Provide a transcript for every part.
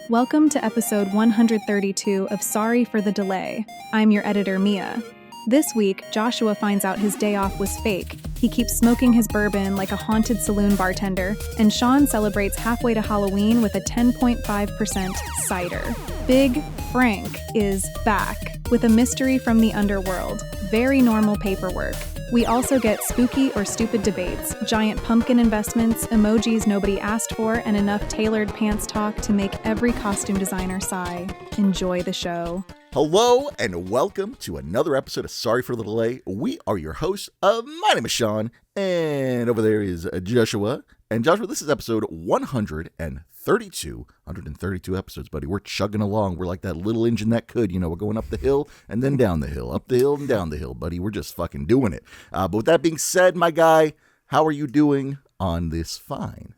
Welcome to episode 132 of Sorry for the Delay. I'm your editor, Mia. This week, Joshua finds out his day off was fake. He keeps smoking his bourbon like a haunted saloon bartender, and Sean celebrates halfway to Halloween with a 10.5% cider. Big Frank is back with a mystery from the Underworld. Very normal paperwork. We also get spooky or stupid debates, giant pumpkin investments, emojis nobody asked for, and enough tailored pants talk to make every costume designer sigh. Enjoy the show. Hello and welcome to another episode of Sorry for the Delay. We are your hosts. My name is Sean, and over there is Joshua. And Joshua, this is episode 132. 132 episodes, buddy. We're chugging along. We're like that little engine that could. You know, we're going up the hill and then down the hill, up the hill and down the hill, buddy. We're just fucking doing it. But with that being said, my guy, how are you doing on this fine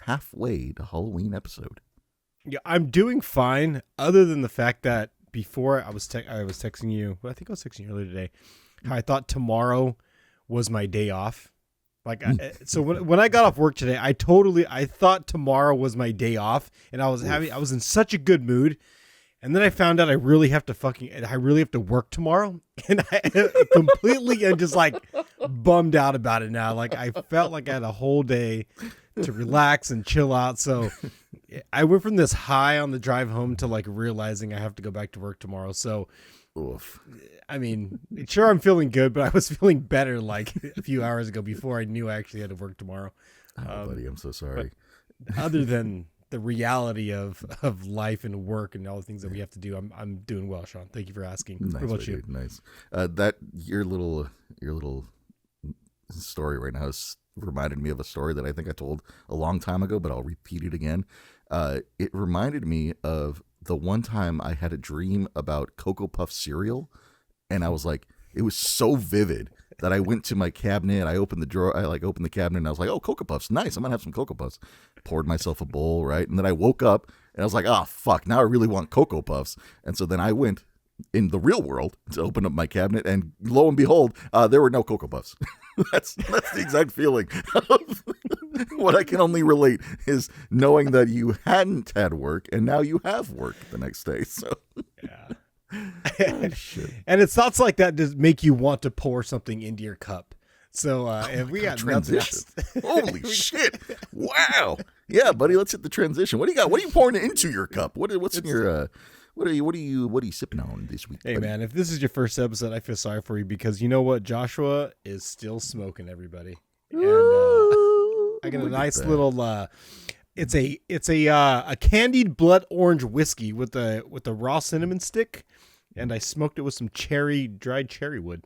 halfway to Halloween episode? Yeah, I'm doing fine, other than the fact that before I was texting you, well, I think I was texting you earlier today, how I thought tomorrow was my day off. Like, so when I got off work today, I thought tomorrow was my day off, and I was in such a good mood, and then I found out I really have to work tomorrow, and I completely am just like bummed out about it now. Like, I felt like I had a whole day to relax and chill out, so I went from this high on the drive home to like realizing I have to go back to work tomorrow. So, oof. I mean, sure, I'm feeling good, but I was feeling better like a few hours ago before I knew I actually had to work tomorrow. Buddy, I'm so sorry. Other than the reality of life and work and all the things that we have to do, I'm doing well, Sean. Thank you for asking. Nice, what about you? Nice. That your little story right now has reminded me of a story that I think I told a long time ago, but I'll repeat it again. It reminded me of the one time I had a dream about Cocoa Puff cereal, and I was like, it was so vivid that I went to my cabinet, I opened the drawer, I opened the cabinet, and I was like, oh, Cocoa Puffs, nice, I'm gonna have some Cocoa Puffs. Poured myself a bowl, right? And then I woke up, and I was like, oh, fuck, now I really want Cocoa Puffs. And so then I went in the real world to open up my cabinet, and lo and behold, there were no Cocoa Puffs. That's the exact feeling of what I can only relate is knowing that you hadn't had work and now you have work the next day. So yeah. Oh, shit. And it's thoughts like that that make you want to pour something into your cup. So if we got transition. Holy shit. Wow. Yeah, buddy, let's hit the transition. What do you got? What are you pouring into your cup? What's in your What are you sipping on this week? Hey, buddy? man, if this is your first episode, I feel sorry for you because you know what? Joshua is still smoking, everybody. And I got a nice little it's a candied blood orange whiskey with a raw cinnamon stick, and I smoked it with some dried cherry wood.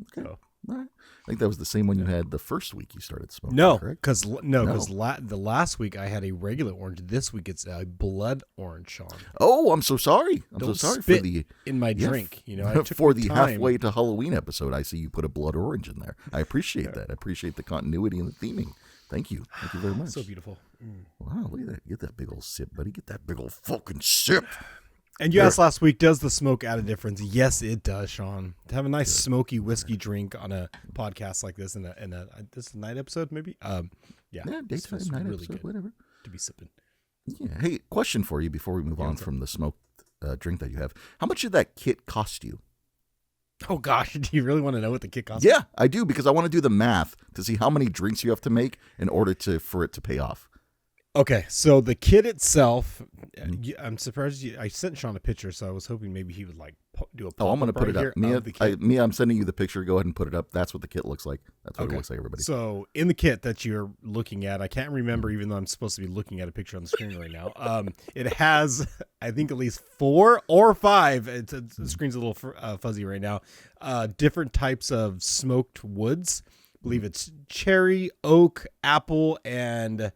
Okay. So. All right. I think that was the same one you had the first week you started smoking. No, correct? because the last week I had a regular orange. This week it's a blood orange, Sean. Oh, I'm so sorry. Don't so sorry spit for the in my drink. You know, I took for the time. halfway to Halloween episode. I see you put a blood orange in there. I appreciate that. I appreciate the continuity and the theming. Thank you. Thank you very much. So beautiful. Wow, look at that. Get that big old sip, buddy. Get that big old fucking sip. And you asked last week, does the smoke add a difference? Yes, it does, Sean. To have a nice smoky whiskey drink on a podcast like this, this is a night episode, maybe. Yeah, daytime, night really episode, whatever. To be sipping. Yeah. Hey, question for you before we move on from the smoked drink that you have. How much did that kit cost you? Oh gosh, do you really want to know what the kit cost? Yeah, I do, because I want to do the math to see how many drinks you have to make in order for it to pay off. Okay, so the kit itself, I'm surprised I sent Sean a picture, so I was hoping maybe he would do a pop-up. Oh, I'm going to put it up. Mia, I'm sending you the picture. Go ahead and put it up. That's what the kit looks like. That's what it looks like, everybody. So in the kit that you're looking at, I can't remember, even though I'm supposed to be looking at a picture on the screen right now. It has, I think, at least 4 or 5. The screen's a little fuzzy right now. Different types of smoked woods. I believe it's cherry, oak, apple, and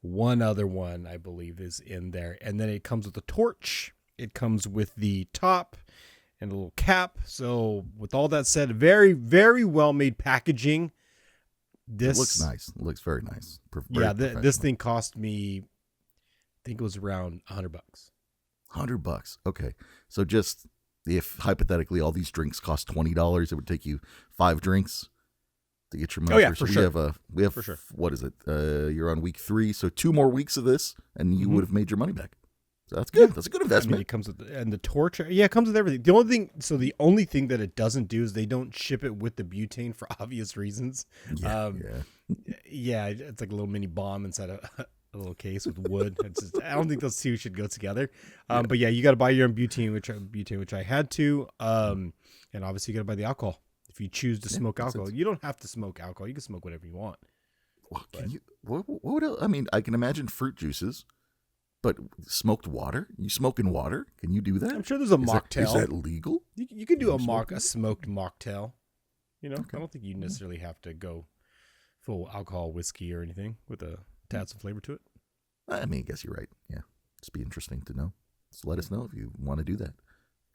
one other one, I believe, is in there. And then it comes with a torch. It comes with the top and a little cap. So with all that said, very, very well-made packaging. It looks nice. It looks very nice. This thing cost me, I think it was around $100. $100. Okay. So just if hypothetically all these drinks cost $20, it would take you 5 drinks to get your money. Oh yeah, for sure. We have for sure. What is it? You're on week 3, so 2 more weeks of this, and you would have made your money back. So that's good. That's a good I investment. mean, it comes with and the torch. Yeah, it comes with everything. The only thing that it doesn't do is they don't ship it with the butane for obvious reasons. Yeah. It's like a little mini bomb inside a little case with wood. I don't think those two should go together. But yeah, you got to buy your own butane, which I had to. And obviously you got to buy the alcohol. If you choose to smoke alcohol, you don't have to smoke alcohol. You can smoke whatever you want. Well, what else? I mean, I can imagine fruit juices, but smoked water? You smoke in water? Can you do that? I'm sure there's a mocktail. Is that legal? You can do a smoked mocktail. You know, Okay. I don't think you necessarily have to go full alcohol whiskey or anything with a tad some flavor to it. I mean, I guess you're right. Yeah. Just be interesting to know. Just let us know if you want to do that.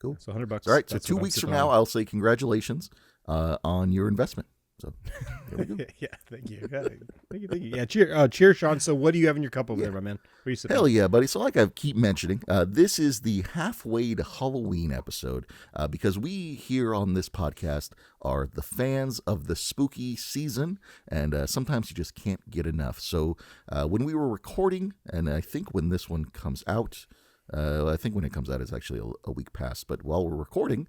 Cool. So $100. All right. So That's 2 what I'm weeks from sipping now, on. I'll say congratulations on your investment. So there we go. Yeah, thank you. Thank you. Yeah, cheers, Sean. So what do you have in your cup over there, my man? What are you sipping Hell on? yeah, buddy. So like I keep mentioning, this is the halfway to Halloween episode because we here on this podcast are the fans of the spooky season, and sometimes you just can't get enough. So when we were recording, and I think when this one comes out, I think when it comes out, it's actually a week past. But while we're recording,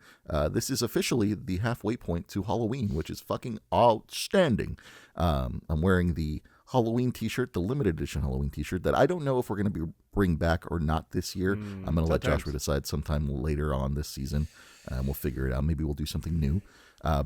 this is officially the halfway point to Halloween, which is fucking outstanding. I'm wearing the Halloween t-shirt, the limited edition Halloween t-shirt that I don't know if we're going to bring back or not this year. I'm going to let Joshua decide sometime later on this season. We'll figure it out. Maybe we'll do something new.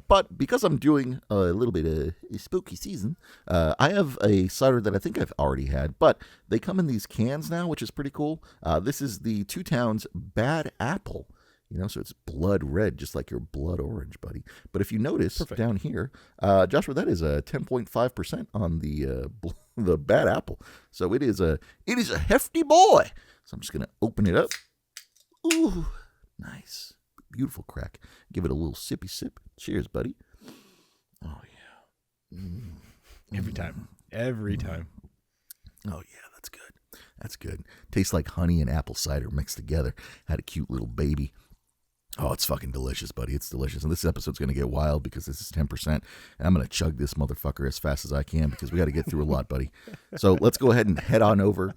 But because I'm doing a little bit of spooky season, I have a cider that I think I've already had, but they come in these cans now, which is pretty cool. This is the Two Towns Bad Apple. You know, so it's blood red, just like your blood orange, buddy. But if you notice down here, Joshua, that is a 10.5% on the Bad Apple. So it is a hefty boy. So I'm just gonna open it up. Ooh, nice, beautiful crack. Give it a little sippy sip. Cheers, buddy. Oh yeah. Every time. Oh yeah, that's good. That's good. Tastes like honey and apple cider mixed together. Had a cute little baby. Oh, it's fucking delicious, buddy. It's delicious. And this episode's going to get wild because this is 10%. And I'm going to chug this motherfucker as fast as I can because we got to get through a lot, buddy. So let's go ahead and head on over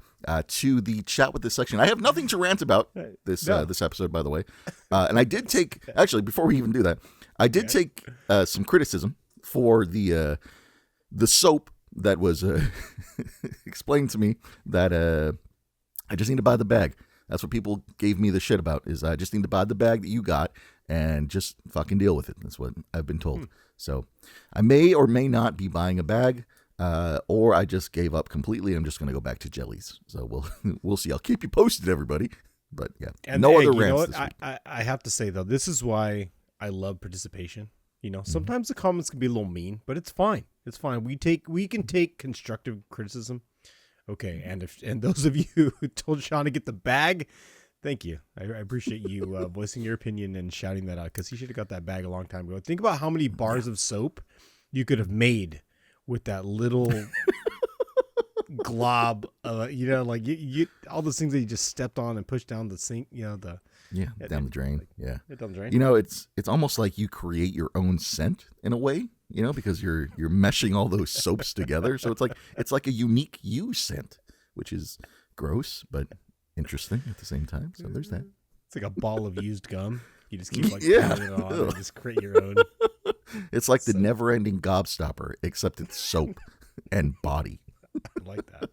to the chat with this section. I have nothing to rant about this episode, by the way. And I did take, actually, before we even do that, I did take some criticism for the soap that was explained to me that I just need to buy the bag. That's what people gave me the shit about, is I just need to buy the bag that you got and just fucking deal with it. That's what I've been told. So I may or may not be buying a bag, or I just gave up completely. I'm just going to go back to jellies. So we'll see. I'll keep you posted, everybody. But yeah, And no hey, other you know rants what? this week. I have to say, though, this is why I love participation. You know, sometimes the comments can be a little mean, but it's fine. It's fine. We can take constructive criticism. Okay, and those of you who told Sean to get the bag, thank you. I appreciate you voicing your opinion and shouting that out, because he should have got that bag a long time ago. Think about how many bars of soap you could have made with that little glob. You know, like you all those things that you just stepped on and pushed down the sink. You know, down the drain. Yeah, down the drain. You know, it's almost like you create your own scent in a way. You know, because you're meshing all those soaps together, so it's like a unique you scent, which is gross but interesting at the same time. So there's that. It's like a ball of used gum. You just keep pounding it on and just create your own. It's like the never-ending gobstopper, except it's soap and body. I like that.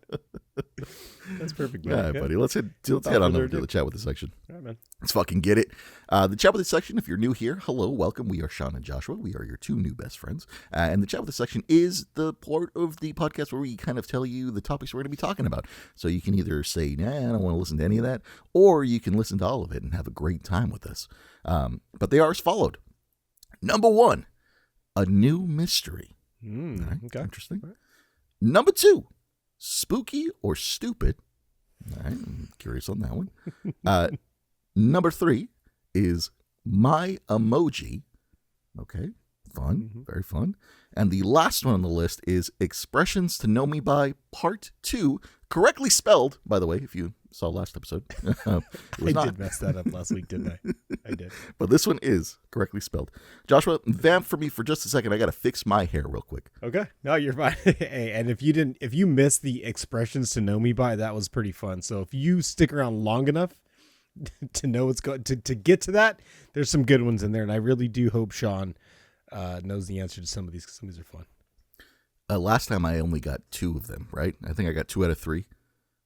That's perfect. All right, buddy. Let's head on over to the chat with the section. All right, man. Let's fucking get it. The chat with the section, if you're new here, hello, welcome. We are Sean and Joshua. We are your two new best friends. And the chat with the section is the part of the podcast where we kind of tell you the topics we're going to be talking about. So you can either say, nah, I don't want to listen to any of that, or you can listen to all of it and have a great time with us. But they are as followed. Number 1, a new mystery. All right, Okay. interesting. Right. Number 2, spooky or stupid. All right, I'm curious on that one. Number 3 is my emoji. Okay, fun, very fun. And the last one on the list is expressions to know me by part 2, correctly spelled, by the way, if you saw last episode. I did mess that up last week, didn't I? I did. But this one is correctly spelled. Joshua, vamp for me for just a second. I got to fix my hair real quick. Okay. No, you're fine. Hey, and if you missed the expressions to know me by, that was pretty fun. So if you stick around long enough to know what's going to get to that, there's some good ones in there. And I really do hope Sean knows the answer to some of these, because some of these are fun. Last time I only got 2 of them, right? I think I got 2 out of 3.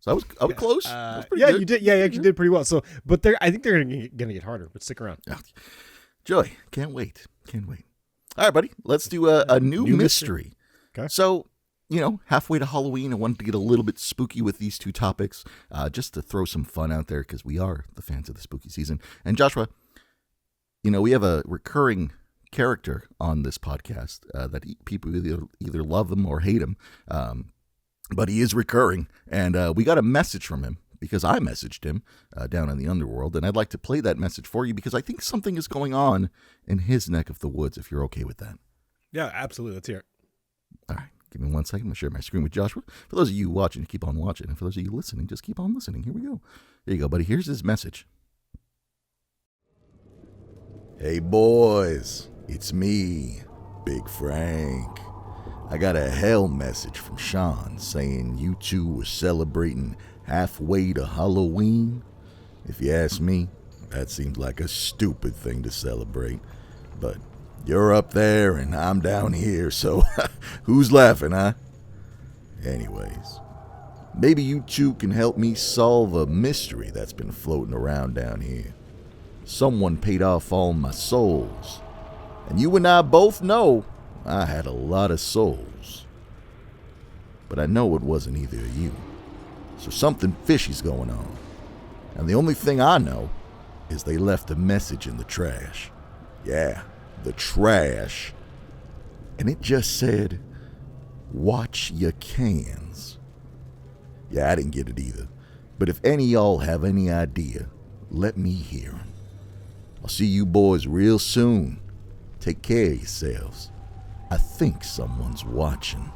So I was close. Yeah, good. You did. Yeah, you actually did pretty well. So, but I think they're going to get harder. But stick around. Joy, can't wait. All right, buddy. Let's do a new mystery. Okay. So, halfway to Halloween, I wanted to get a little bit spooky with these 2 topics, just to throw some fun out there, because we are the fans of the spooky season. And Joshua, we have a recurring character on this podcast that people either love him or hate him. But he is recurring, and we got a message from him because I messaged him down in the Underworld, and I'd like to play that message for you because I think something is going on in his neck of the woods, if you're okay with that. Yeah, absolutely. Let's hear it. All right, give me 1 second. I'm going to share my screen with Joshua. For those of you watching, keep on watching, and for those of you listening, just keep on listening. Here we go. There you go, buddy. Here's his message. Hey, boys. It's me, Big Frank. I got a hell message from Sean saying you 2 were celebrating halfway to Halloween. If you ask me, that seems like a stupid thing to celebrate. But you're up there and I'm down here, so who's laughing, huh? Anyways, maybe you 2 can help me solve a mystery that's been floating around down here. Someone paid off all my souls. And you and I both know I had a lot of souls. But I know it wasn't either of you. So something fishy's going on. And the only thing I know is they left a message in the trash. Yeah, the trash. And it just said, watch your cans. Yeah, I didn't get it either. But if any of y'all have any idea, let me hear 'em. I'll see you boys real soon. Take care of yourselves. I think someone's watching.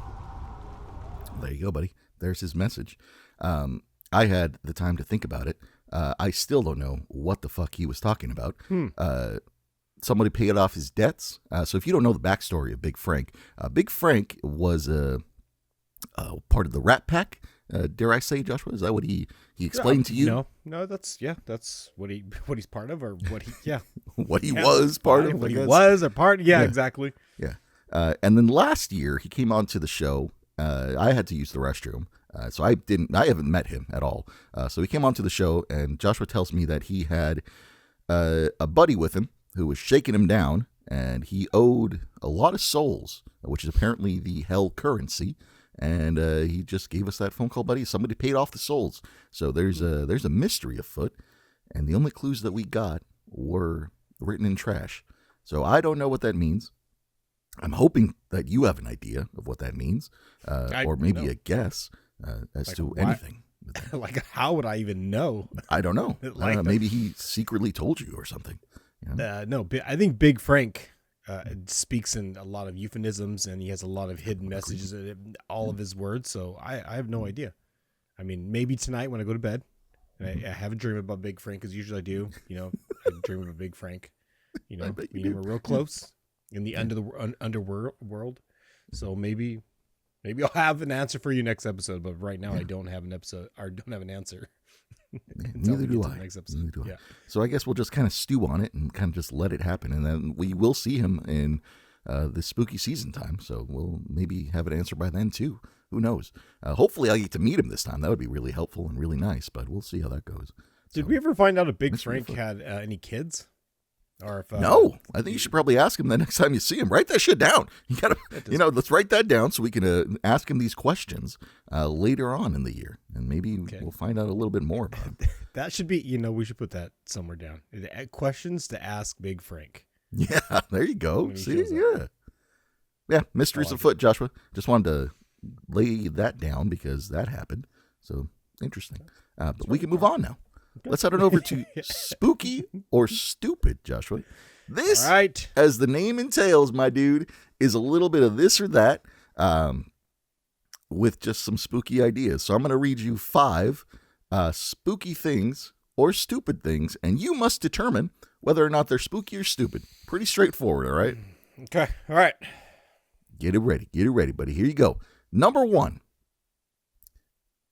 There you go, buddy. There's his message. I had the time to think about it. I still don't know what the fuck he was talking about. Somebody paid off his debts. So if you don't know the backstory of Big Frank was part of the Rat Pack. Dare I say, Joshua? Is that what he explained to you? No, that's what he's part of, or what he what he was part of. What he was a part. Yeah, exactly. Yeah. And then last year he came on to the show. I had to use the restroom, so I haven't met him at all. So he came on to the show, and Joshua tells me that he had a buddy with him who was shaking him down, and he owed a lot of souls, which is apparently the hell currency. And he just gave us that phone call, buddy. Somebody paid off the souls. So there's a mystery afoot, and the only clues that we got were written in trash. So I don't know what that means. I'm hoping that you have an idea of what that means, or maybe a guess as to anything. Like, how would I even know? I don't know. Maybe he secretly told you or something. No, I think Big Frank speaks in a lot of euphemisms, and he has a lot of hidden messages in all of his words. So I have no idea. I mean, maybe tonight when I go to bed, and I have a dream about Big Frank, because usually I do. I dream of a Big Frank. Me and him are real close in the underworld. So maybe I'll have an answer for you next episode. But right now I don't have an answer. Neither do I. So I guess we'll just kind of stew on it and kind of just let it happen, and then we will see him in the spooky season time. So we'll maybe have an answer by then too. Who knows? Hopefully, I'll get to meet him this time. That would be really helpful and really nice. But we'll see how that goes. Did we ever find out if Big Frank had any kids? Or if, no, I think you should probably ask him the next time you see him. Write that shit down. You gotta, let's write that down so we can ask him these questions later on in the year, and maybe we'll find out a little bit more about him. That should be, we should put that somewhere down. Questions to ask Big Frank. Yeah, there you go. See, yeah, mysteries afoot, Joshua. Just wanted to lay that down because that happened. So interesting. But we can move on now. Let's head on over to spooky or stupid, Joshua. This, as the name entails, my dude, is a little bit of this or that with just some spooky ideas. So I'm going to read you 5 spooky things or stupid things, and you must determine whether or not they're spooky or stupid. Pretty straightforward, all right? Okay. All right. Get it ready, buddy. Here you go. Number 1,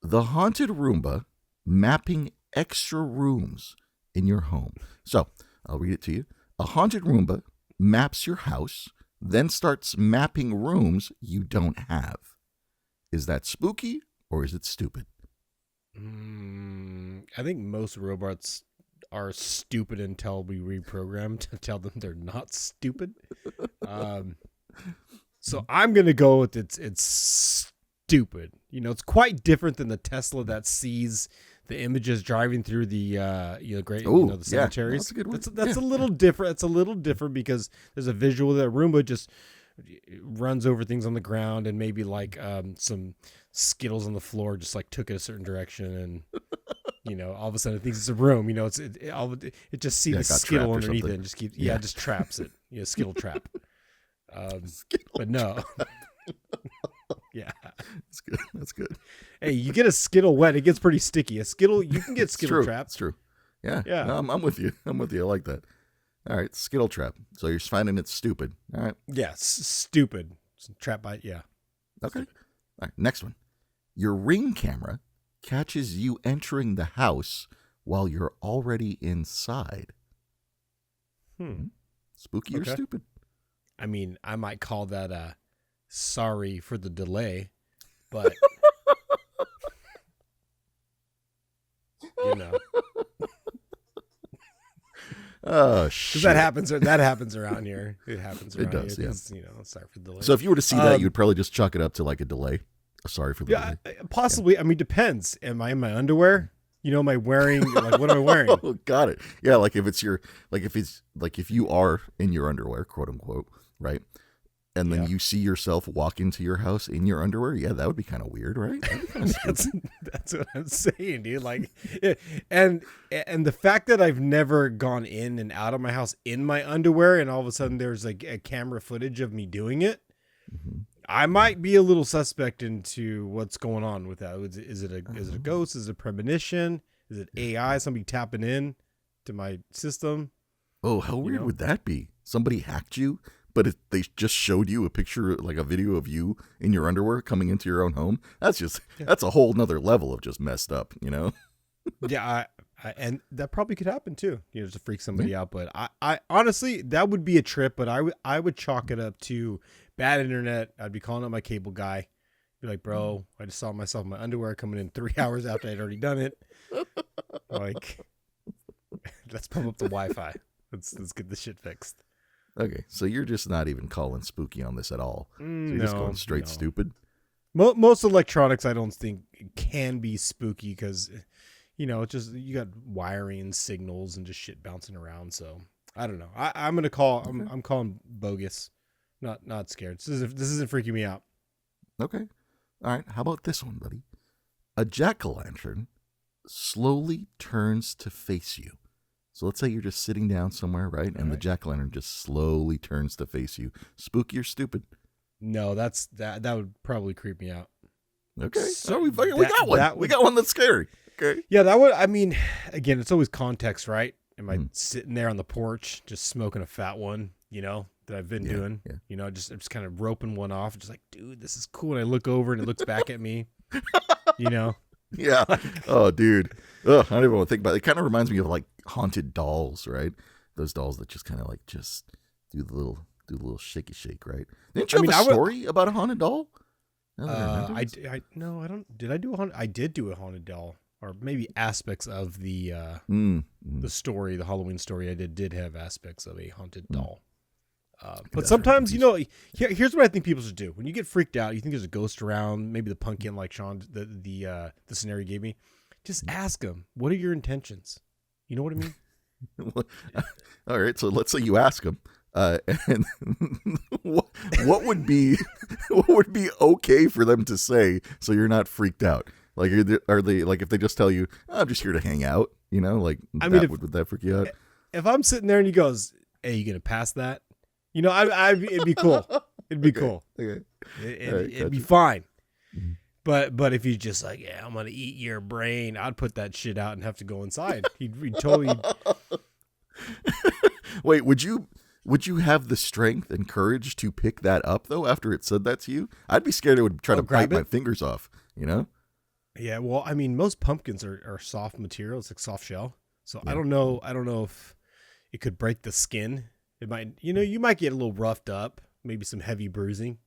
the haunted Roomba mapping extra rooms in your home. So I'll read it to you. A haunted Roomba maps your house, then starts mapping rooms you don't have. Is that spooky or is it stupid? I think most robots are stupid until we reprogram to tell them they're not stupid. So I'm gonna go with it's stupid. You know, it's quite different than the Tesla that sees the images driving through the the cemeteries. Yeah, that's a little different. It's a little different because there's a visual that Roomba just runs over things on the ground and maybe like some Skittles on the floor just like took it a certain direction and all of a sudden it thinks it's a room. It just sees the Skittle underneath it and just keeps just traps it. Skittle trap. But no. Yeah. That's good. Hey, you get a Skittle wet, it gets pretty sticky. A Skittle, you can get Skittle trapped. It's true. Yeah. No, I'm with you. I like that. All right, Skittle trap. So you're finding it stupid. All right. Yeah, stupid. Trap by, yeah. Okay. Stupid. All right, next one. Your Ring camera catches you entering the house while you're already inside. Spooky or stupid? I mean, I might call that sorry for the delay, but Oh shit! Because that happens around here. It happens around here. It does, sorry for the delay. So if you were to see that, you'd probably just chalk it up to like a delay. Sorry for the delay. Possibly. Yeah. I mean, depends. Am I in my underwear? Am I wearing like what am I wearing? Oh, got it. Yeah, like if you are in your underwear, quote unquote, right? And then you see yourself walk into your house in your underwear. Yeah, that would be kind of weird, right? That's what I'm saying, dude. Like, and the fact that I've never gone in and out of my house in my underwear, and all of a sudden there's like a camera footage of me doing it, I might be a little suspect into what's going on with that. Is it a ghost? Is it a premonition? Is it AI? Somebody tapping in to my system? Oh, how weird would that be? Somebody hacked you, but they just showed you a picture, like a video of you in your underwear coming into your own home. That's a whole nother level of just messed up, Yeah, and that probably could happen too. Just to freak somebody out. But I honestly, that would be a trip. But I would chalk it up to bad internet. I'd be calling up my cable guy. Be like, bro, I just saw myself in my underwear coming in 3 hours after I'd already done it. Like, let's pump up the Wi-Fi. Let's get this shit fixed. Okay, so you're just not even calling spooky on this at all. So you're just going straight stupid. Most electronics, I don't think can be spooky because, it's just you got wiring signals and just shit bouncing around. So I don't know. I'm gonna call. I'm calling bogus. Not scared. This isn't freaking me out. Okay. All right. How about this one, buddy? A jack-o'-lantern slowly turns to face you. So let's say you're just sitting down somewhere, right? And the jack-o'-lantern just slowly turns to face you. Spooky or stupid? No, that would probably creep me out. Okay. So we got one. We got one that's scary. Okay. Yeah, that would, I mean, again, it's always context, right? Am I sitting there on the porch just smoking a fat one, that I've been doing? Yeah. I'm just kind of roping one off, just like, dude, this is cool. And I look over and it looks back at me, Yeah. Oh, dude. Ugh, I don't even want to think about it. It kind of reminds me of like haunted dolls, right? Those dolls that just kind of like just do the little shaky shake, right? Didn't you have a story about a haunted doll? I don't. Did I do a haunted? I did do a haunted doll, or maybe aspects of the story, the Halloween story. I did have aspects of a haunted doll. But sometimes, here's what I think people should do. When you get freaked out, you think there's a ghost around, maybe the pumpkin, like Sean, the scenario you gave me. Just ask them, what are your intentions? You know what I mean? All right. So let's say you ask them, and what would be okay for them to say so you're not freaked out? Like, are they like if they just tell you, I'm just here to hang out? Would that freak you out? If I'm sitting there and he goes, "Hey, you gonna pass that?" it'd be cool. It'd be cool. Okay. It'd be fine. But if he's just like, yeah, I'm gonna eat your brain, I'd put that shit out and have to go inside. He'd totally. Wait, would you have the strength and courage to pick that up though after it said that to you? I'd be scared it would try to bite my fingers off, you know? Yeah, well, I mean, most pumpkins are soft material. It's like soft shell. So yeah. I don't know if it could break the skin. It might, you might get a little roughed up, maybe some heavy bruising,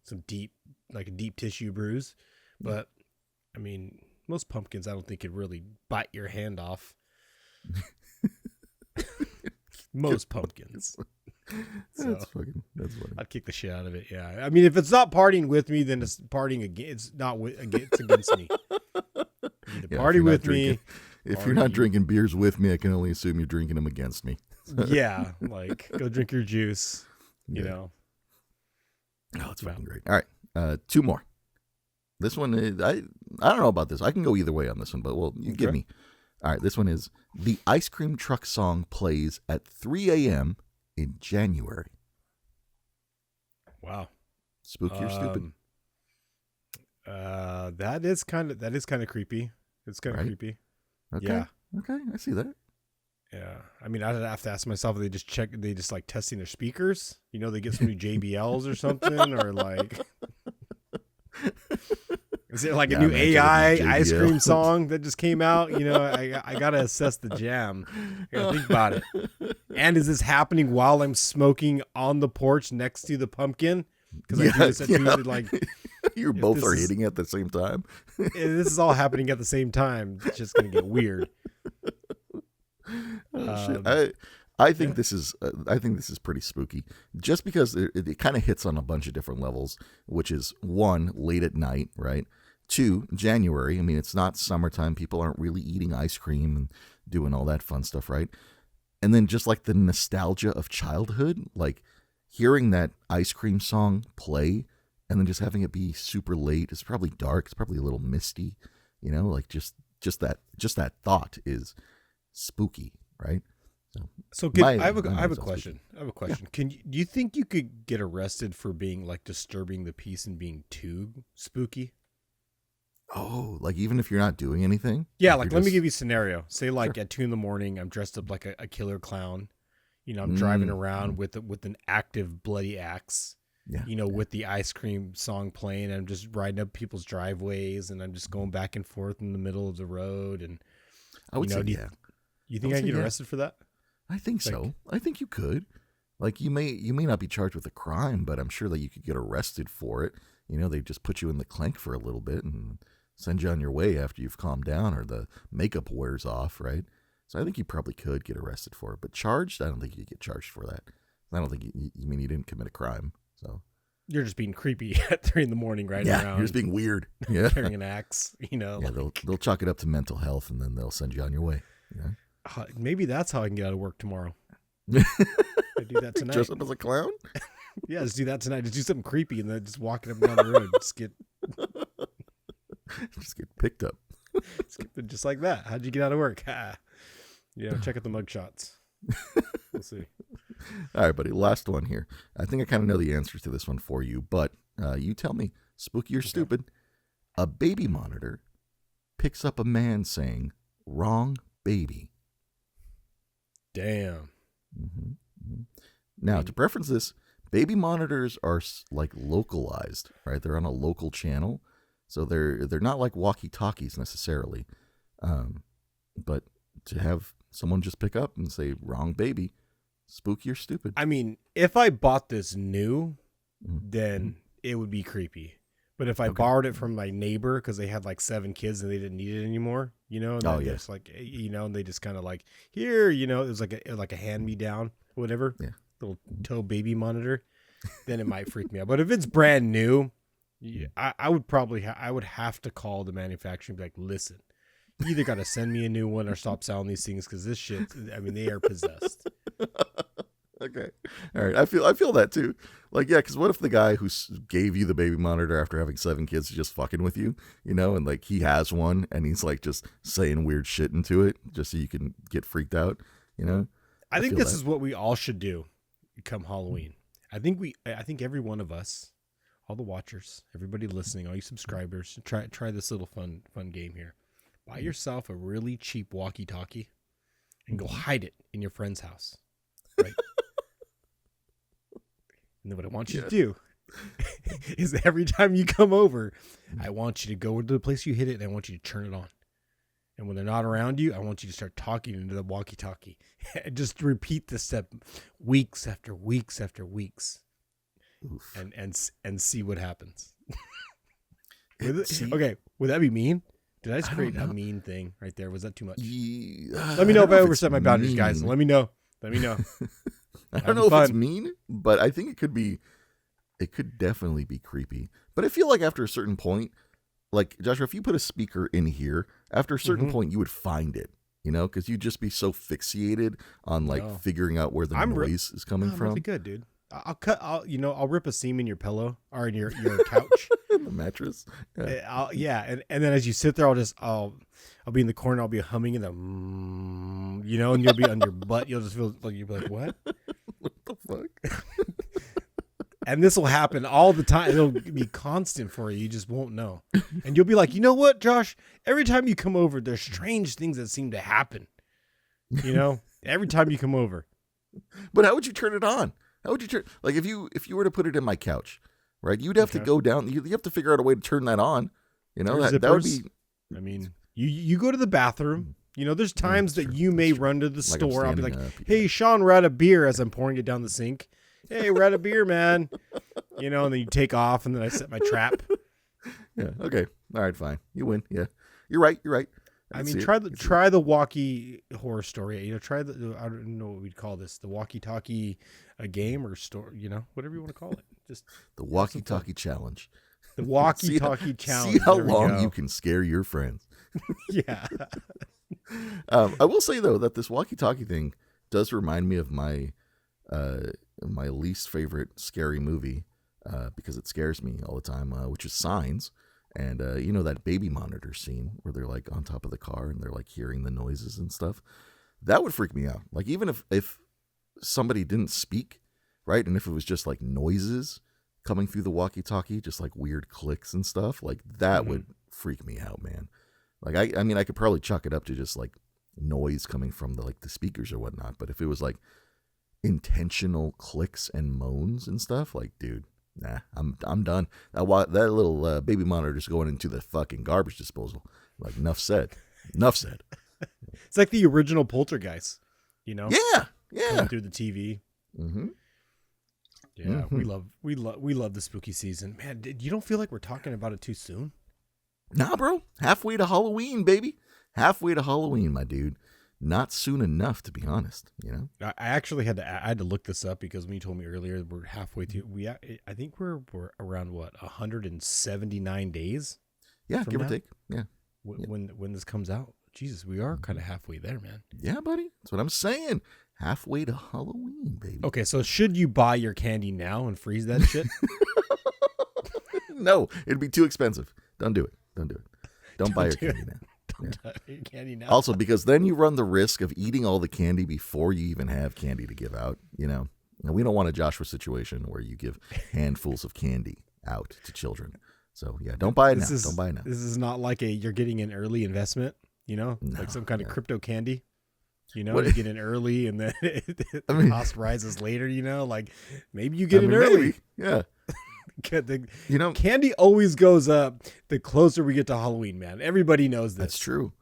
like a deep tissue bruise. But I mean, most pumpkins, I don't think could really bite your hand off. Most pumpkins. That's funny. I'd kick the shit out of it. Yeah. I mean, if it's not partying with me, then it's partying against. It's against me. Either party with me. If you're not drinking beers with me, I can only assume you're drinking them against me. Yeah, like go drink your juice. You know. Oh, it's fucking great. All right, 2 more. This one is, I don't know about this. I can go either way on this one, but you give me. All right, this one is the ice cream truck song plays at 3 a.m. in January. Wow. Spooky or stupid? That is kind of creepy. It's kind of creepy. Okay. Yeah. Okay, I see that. Yeah. I mean, I'd have to ask myself if they just like testing their speakers. They get some new JBLs or something, or like is it like a new AI ice cream song that just came out? I gotta assess the jam. I gotta think about it. And is this happening while I'm smoking on the porch next to the pumpkin? Because I do this at like you both are hitting at the same time. This is all happening at the same time. It's just gonna get weird. Shit. I think this is pretty spooky, just because it kind of hits on a bunch of different levels, which is 1, late at night, right? 2, January. I mean, it's not summertime. People aren't really eating ice cream and doing all that fun stuff, right? And then just like the nostalgia of childhood, like hearing that ice cream song play and then just having it be super late. It's probably dark. It's probably a little misty, like just that thought is spooky, right? So I have a question. Yeah. Do you think you could get arrested for being like disturbing the peace and being too spooky? Oh, like even if you're not doing anything? Yeah, like let me give you a scenario. Say like at 2 a.m, I'm dressed up like a killer clown. I'm driving around with an active bloody axe. Yeah. With the ice cream song playing. I'm just riding up people's driveways and I'm just going back and forth in the middle of the road. And I would say, you think I get arrested for that? I think so. I think you could. Like you may not be charged with a crime, but I'm sure that you could get arrested for it. They just put you in the clank for a little bit and send you on your way after you've calmed down or the makeup wears off, right? So I think you probably could get arrested for it, but charged, I don't think you get charged for that. I don't think you didn't commit a crime. So you're just being creepy at 3 a.m, right? Yeah, around, you're just being weird. Yeah, carrying an axe. Yeah, they'll chalk it up to mental health, and then they'll send you on your way. Yeah. Maybe that's how I can get out of work tomorrow. I do that tonight. Dress up as a clown? Yeah, just do that tonight. Just do something creepy and then just walking up and down the road. Just get picked up. Just like that. How'd you get out of work? Check out the mugshots. We'll see. All right, buddy. Last one here. I think I kind of know the answer to this one for you, but you tell me, spooky or stupid. A baby monitor picks up a man saying, "Wrong baby." Damn. Mm-hmm. Mm-hmm. Now, to preference this, baby monitors are like localized, right? They're on a local channel, so they're not like walkie-talkies necessarily. But to have someone just pick up and say "wrong baby," spooky or stupid? I mean, if I bought this new, then it would be creepy. But if I borrowed it from my neighbor because they had like 7 kids and they didn't need it anymore, and just like, and they just kind of like, here, it was like a hand-me-down, whatever, little toe baby monitor, then it might freak me out. But if it's brand new, I would probably, I would have to call the manufacturer and be like, listen, you either got to send me a new one or stop selling these things because this shit, I mean, they are possessed. Okay. All right. I feel that too. Like, yeah, because what if the guy who gave you the baby monitor after having 7 kids is just fucking with you, and like he has one and he's like just saying weird shit into it just so you can get freaked out, I think this is what we all should do come Halloween. I think every one of us, all the watchers, everybody listening, all you subscribers, try this little fun game here. Buy yourself a really cheap walkie-talkie and go hide it in your friend's house, right? And then what I want you to do is every time you come over, I want you to go to the place you hid it, and I want you to turn it on. And when they're not around you, I want you to start talking into the walkie-talkie. And just repeat this step weeks after weeks after weeks. Oof. And see what happens. Okay, would that be mean? Did I just create a mean thing right there? Was that too much? Let me know if I overstepped my boundaries, guys. Let me know. I don't know if it's mean, but I think it could definitely be creepy. But I feel like after a certain point, like Joshua, if you put a speaker in here, after a certain point, you would find it, because you'd just be so fixated on figuring out where the noise is coming from. Really good, dude. I'll rip a seam in your pillow or in your couch, in the mattress. Yeah. And then as you sit there, I'll be in the corner. I'll be humming in the, and you'll be on your butt. You'll just feel like you'll be like, what? What the fuck? And this will happen all the time. It'll be constant for you. You just won't know. And you'll be like, you know what, Josh? Every time you come over, there's strange things that seem to happen. Every time you come over. But how would you turn it on? How would you turn? Like if you were to put it in my couch, right? You'd have to go down. You have to figure out a way to turn that on. That would be. I mean, you go to the bathroom. There's times that you may run to the store. I'll be like, hey, Sean, we're out of beer as I'm pouring it down the sink. Hey, we're out of beer, man. And then you take off, and then I set my trap. Yeah. Okay. All right. Fine. You win. Yeah. You're right. I mean, try the walkie horror story. Try the, I don't know what we'd call this, the walkie-talkie game or store. Whatever you want to call it. Just the walkie-talkie challenge. The walkie-talkie challenge. See how long you can scare your friends. Yeah. I will say though that this walkie-talkie thing does remind me of my least favorite scary movie because it scares me all the time, which is Signs. And that baby monitor scene where they're like on top of the car and they're like hearing the noises and stuff. That would freak me out. Like even if somebody didn't speak, right? And if it was just like noises coming through the walkie-talkie, just like weird clicks and stuff, like that would freak me out, man. Like I mean, I could probably chalk it up to just like noise coming from the speakers or whatnot. But if it was like intentional clicks and moans and stuff, like, dude, nah, I'm done. That little baby monitor's going into the fucking garbage disposal. Like, enough said. It's like the original Poltergeist, Yeah. Coming through the TV. Mm-hmm. Yeah, we love the spooky season, man. You don't feel like we're talking about it too soon? Nah, bro. Halfway to Halloween, baby. Halfway to Halloween, my dude. Not soon enough, to be honest. I actually had to look this up because when you told me earlier we're halfway through, I think we're around 179 days. Yeah, give or take. Yeah. When this comes out, Jesus, we are kind of halfway there, man. Yeah, buddy. That's what I'm saying. Halfway to Halloween, baby. Okay, so should you buy your candy now and freeze that shit? No, it'd be too expensive. Don't do it. Don't buy your candy now. Candy now. Also, because then you run the risk of eating all the candy before you even have candy to give out. And we don't want a Joshua situation where you give handfuls of candy out to children. So yeah, don't buy it now. Don't buy it now. This is not like you're getting an early investment. Like some kind of crypto candy. You get in early and then the cost rises later. Like maybe you get in early. Maybe. Yeah. Candy always goes up the closer we get to Halloween, man. Everybody knows this. That's true.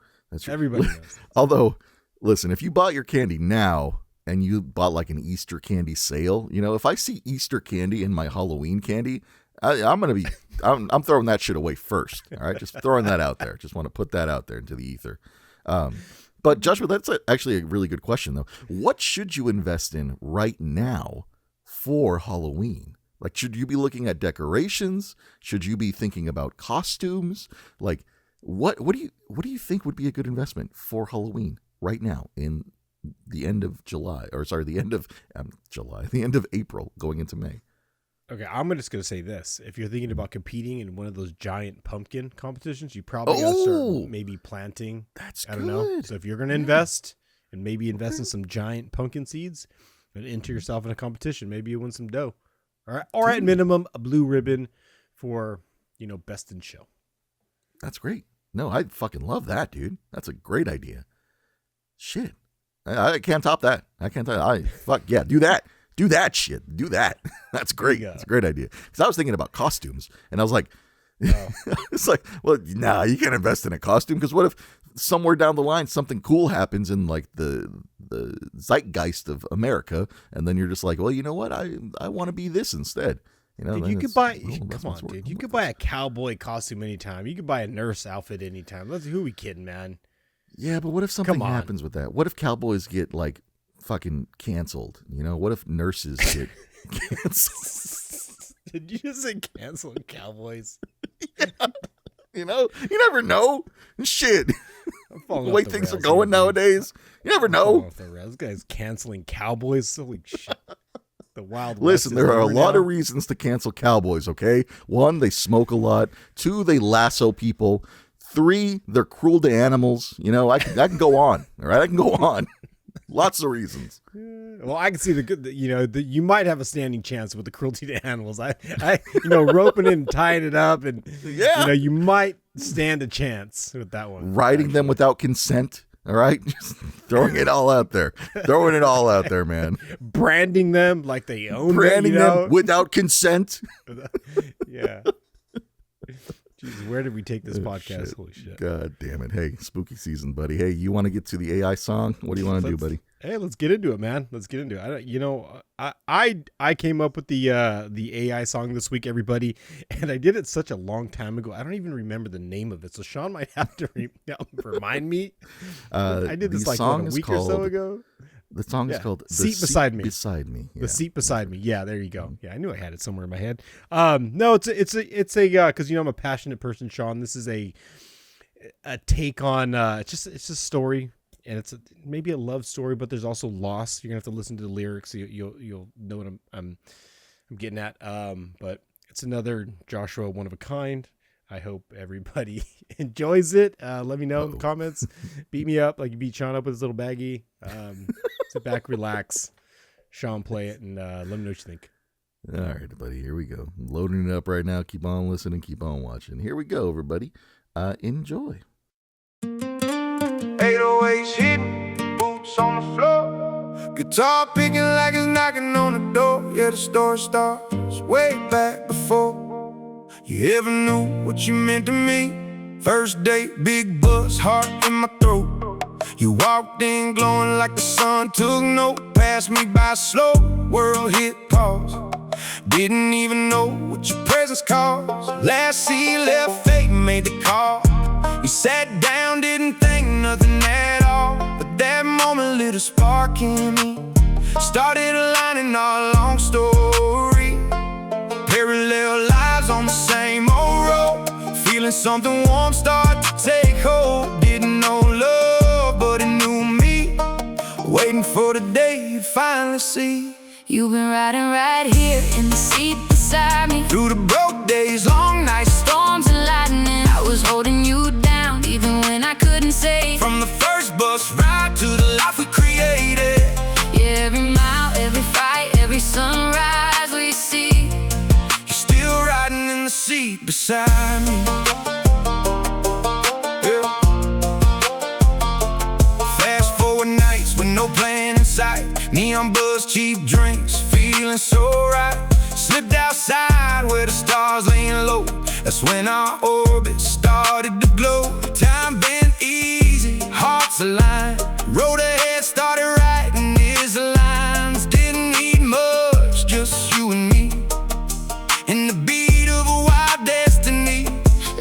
Everybody knows this. Although, listen, if you bought your candy now and you bought like an Easter candy sale, if I see Easter candy in my Halloween candy, I'm throwing that shit away first. All right, just throwing that out there. Just want to put that out there into the ether. But Joshua, that's actually a really good question, though. What should you invest in right now for Halloween? Like, should you be looking at decorations? Should you be thinking about costumes? Like, what do you think would be a good investment for Halloween right now in the end of July, or sorry, the end of April going into May? Okay, I'm just going to say this. If you're thinking about competing in one of those giant pumpkin competitions, you probably got to start maybe planting. That's I don't know. So if you're going to invest and maybe invest in some giant pumpkin seeds and enter yourself in a competition, maybe you win some dough. All right, or at minimum, a blue ribbon for, best in show. That's great. No, I fucking love that, dude. That's a great idea. Shit. I can't top that. Fuck yeah, do that. Do that shit. Do that. That's great. That's a great idea. Because I was thinking about costumes, and I was like, it's like, well, nah, you can't invest in a costume, because what if somewhere down the line something cool happens in like the zeitgeist of America, and then you're just like, well, you know what? I want to be this instead. Dude, you could buy. Come on, dude. You could buy a cowboy costume anytime. You could buy a nurse outfit anytime. Who are we kidding, man? Yeah, but what if something happens with that? What if Cowboys get like fucking canceled? What if nurses get canceled? Did you just say cancel Cowboys? Yeah. You never know. Shit. The way things are going nowadays, you never know. This guy's canceling Cowboys. Holy shit. The Wild West. Listen, there are a lot of reasons to cancel Cowboys, okay? 1, they smoke a lot. 2, they lasso people. 3, they're cruel to animals. I can go on. All right, I can go on. Lots of reasons. Well, I can see you might have a standing chance with the cruelty to animals. I roping it and tying it up, and you might stand a chance with that one. Riding them without consent. All right, just throwing it all out there. Throwing it all out there, man. Branding them like they own Branding them without consent. Yeah. Jeez, where did we take this podcast? Shit. Holy shit. God damn it. Hey, spooky season, buddy. Hey, you want to get to the AI song? What do you want to do, buddy? Hey, let's get into it, man. Let's get into it. I came up with the AI song this week, everybody, and I did it such a long time ago. I don't even remember the name of it, so Sean might have to remind me. I did this like a week or so ago. The song is called Seat Beside Me. Beside Me. Yeah. The Seat Beside Me. Yeah, there you go. Yeah, I knew I had it somewhere in my head. No, it's a because I'm a passionate person, Sean. This is a take on it's a story, and it's maybe a love story, but there's also loss. You're gonna have to listen to the lyrics. You'll know what I'm getting at. But it's another Joshua one of a kind. I hope everybody enjoys it. Let me know in the comments. Beat me up like you beat Sean up with his little baggie. Sit back, relax. Sean, play it, and let me know what you think. All right, buddy. Here we go. I'm loading it up right now. Keep on listening. Keep on watching. Here we go, everybody. Enjoy. 808s hitting, boots on the floor. Guitar picking like it's knocking on the door. Yeah, the story starts way back before you ever knew what you meant to me. First date, big buzz, heart in my throat. You walked in glowing like the sun took note. Passed me by slow, world hit pause. Didn't even know what your presence caused. Last seat left, fate made the call. You sat down, didn't think nothing at all. But that moment lit a spark in me. Started aligning our long story. Parallel lives on the same old road. Feeling something warm start to take hold. Didn't know love, but it knew me. Waiting for the day you'd finally see. You've been riding right here in the seat beside me. Through the broke days, long nights, Storms and lightning, I was holding you down even when I couldn't say. from the first bus ride to the life we created. Yeah, every mile, every fight, every sunrise we see. You're still riding in the seat beside me. Yeah. Fast forward nights with no plan in sight. Neon buzz, cheap drinks, feeling so right. Slipped outside where the stars laying low. That's when our orbit started to glow. Time been easy, hearts aligned. Road ahead started writing his lines. Didn't need much, just you and me. In the beat of a wild destiny.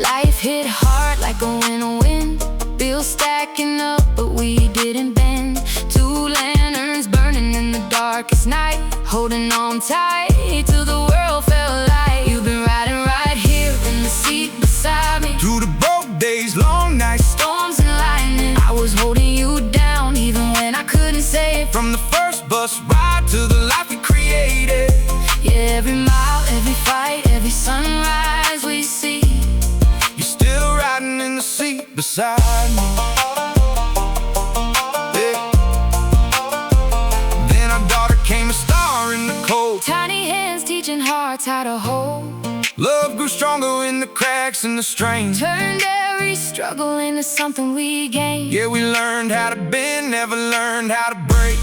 Life hit hard like a winter wind. Bills stacking up, but we didn't bend. 2 lanterns burning in the darkest night. Holding on tight till the world felt light. You've been riding right here in the seat beside me. Through the broke days, long nights, Storms and lightning, I was holding you down even when I couldn't say it. from the first bus ride to the life we created. Yeah, every mile, every fight, every sunrise we see. You're still riding in the seat beside me. Yeah. Then our daughter came a star in the cold. Tiny hands teaching hearts how to hold. Love grew stronger in the cracks and the strain. Turned every struggle into something we gained. Yeah, we learned how to bend, never learned how to break.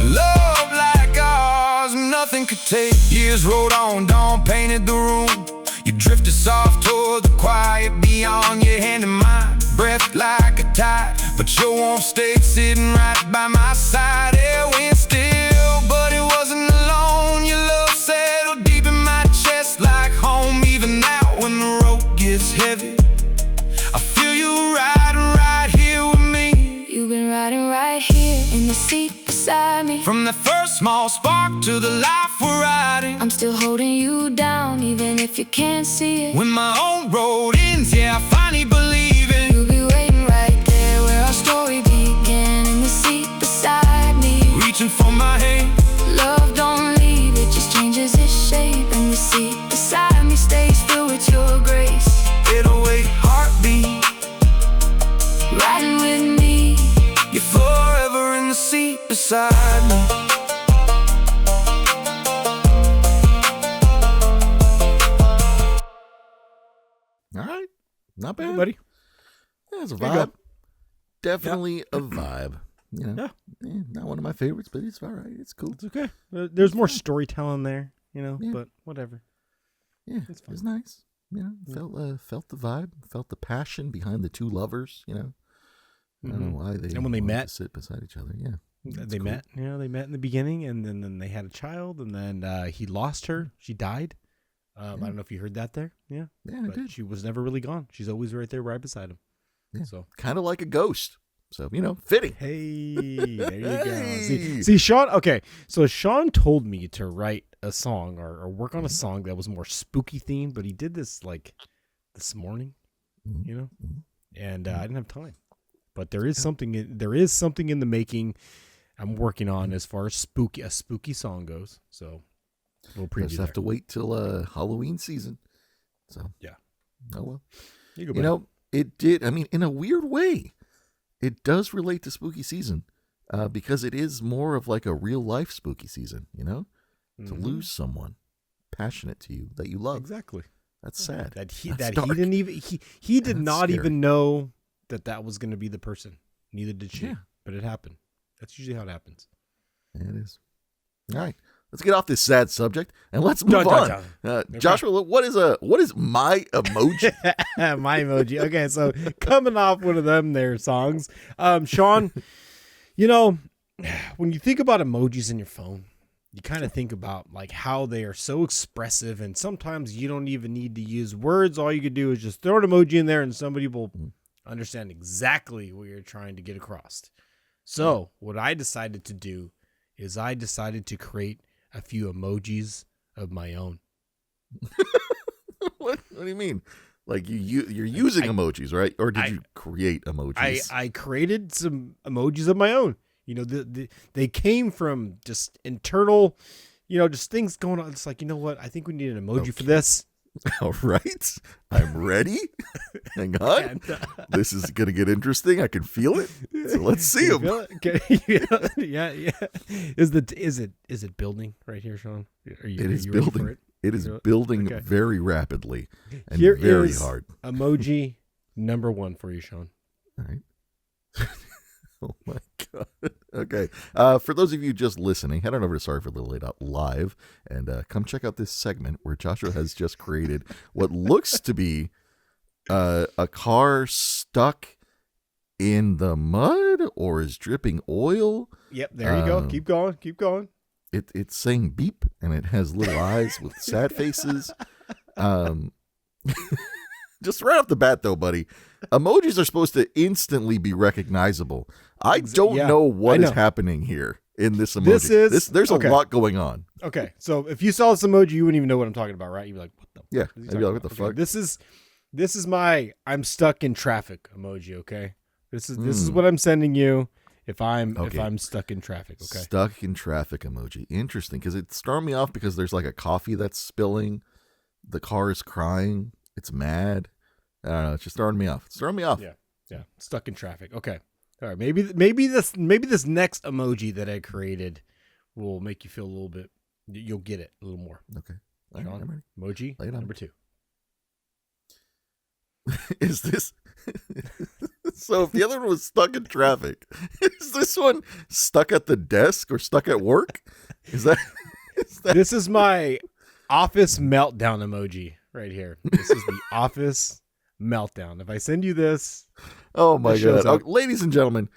Love like ours, nothing could take. Years rolled on, dawn painted the room. You drifted soft toward the quiet beyond your hand and mine. Breath like a tide, but your warm state sitting right by my side. Air went still, but it wasn't alone. Your love settled deep in my chest like home. Even now when the road gets heavy, I feel you riding right here with me. You've been riding right here in the seat beside me. From the first small spark to the life we're riding, I'm still holding you down even if you can't see it. when my own road ends, yeah, I finally believe it. You'll be waiting right there where our story began, in the seat beside me. Reaching for my hand, Love don't leave, it just changes its shape. And the seat beside me stays filled with your grace. 808 heartbeat, Riding with me, you're forever in the seat beside me. All right, not bad, buddy. Yeah, it's a There you go. vibe. Definitely a vibe. You know, Yeah. not one of my favorites, but it's all right. It's cool. It's okay. There's more storytelling there, you know, Yeah. but whatever. Yeah, It's it was nice. You know, felt the vibe, felt the passion behind the two lovers. You know, I don't know why they And when they wanted met, to sit beside each other. Yeah, they met. You know, they met in the beginning, and then they had a child, and then he lost her. She died. I don't know if you heard that there. Yeah, Yeah, I but did. she was never really gone. She's always right there, right beside him. Yeah. So Kind of like a ghost. So you know, fitting. hey, there you go. Hey. See, Sean. Okay, so Sean told me to write a song or work on a song that was more spooky themed, but he did this like this morning, you know, and I didn't have time. But there is something. There is something in the making. I'm working on as far as a spooky song goes. So we'll preview. Just have to wait till Halloween season. So Yeah. Oh well. You You know, it did. I mean, in a weird way, it does relate to spooky season because it is more of like a real life spooky season. You know, to lose someone passionate to you that you love. Exactly. That's sad. That's he dark. didn't even he did That's not scary. even know that was going to be the person. Neither did she. Yeah. But it happened. That's usually how it happens. Yeah, it is. All right, let's get off this sad subject and let's move on. Joshua, what is my emoji? My emoji. Okay, so coming off one of them there songs, Sean, you know, when you think about emojis in your phone, you kind of think about like how they are so expressive, and sometimes you don't even need to use words. All you could do is just throw an emoji in there, and somebody will understand exactly what you're trying to get across. So what I decided to do is I decided to create a few emojis of my own. What do you mean? Like you're using emojis, right? Or did you create emojis? I created some emojis of my own. You know, they came from just internal, you know, just things going on. It's like, you know what? I think we need an emoji for this. All right, I'm ready. Hang on, And, this is gonna get interesting. I can feel it. So let's see you them. feel it? Okay. Yeah. Is it building right here, Sean? Are you, It are is you ready for building. it? It is Okay. building very rapidly and Here very is hard. Emoji number 1 for you, Sean. All right. Oh my god. Okay. For those of you just listening, head on over to Sorry for the Late Out Live and come check out this segment where Joshua has just created what looks to be a car stuck in the mud or is dripping oil. Yep, there you go. Keep going. It's saying beep and it has little eyes with sad faces. Just right off the bat, though, buddy, emojis are supposed to instantly be recognizable. I don't know what is happening here in this emoji. There's a lot going on. Okay, so if you saw this emoji, you wouldn't even know what I'm talking about, right? You'd be like, "What the? Yeah, fuck is he I'd be talking like, what about?" the Okay, fuck? This is my I'm stuck in traffic emoji. Okay, this is what I'm sending you if I'm stuck in traffic. Okay, Stuck in traffic emoji. Interesting, because it's throwing me off because there's like a coffee that's spilling. The car is crying. It's mad. I don't know. It's just throwing me off. It's throwing me off. Yeah, stuck in traffic. Okay, all right. Maybe this next emoji that I created will make you feel a little bit You'll get it a little more. Okay. All right, Sean, I'm ready. emoji Lay it on. number 2. Is this so? If the other one was stuck in traffic, is this one stuck at the desk or stuck at work? Is that This is my office meltdown emoji right here. This is the office meltdown. If I send you this, oh my This shows god, up. ladies and gentlemen,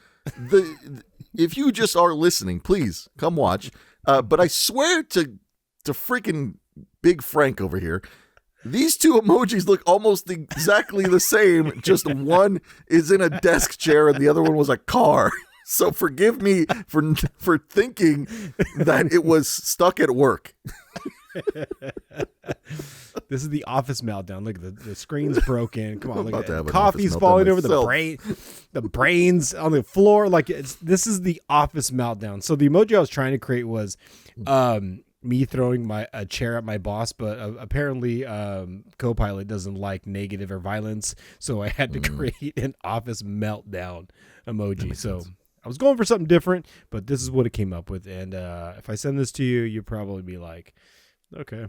if you just are listening, please come watch. But I swear to freaking Big Frank over here, these two emojis look almost exactly the same. Just one is in a desk chair and the other one was a car. So forgive me for thinking that it was stuck at work. this is the office meltdown. Look, the screen's broken. Come on, I'm look about at to have that. an office Coffee's meltdown falling over myself. the brains on the floor. Like this is the office meltdown. So the emoji I was trying to create was me throwing a chair at my boss, but apparently Copilot doesn't like negative or violence, so I had to create an office meltdown emoji. So sense. I was going for something different, but this is what it came up with. And if I send this to you, you'll probably be like, okay,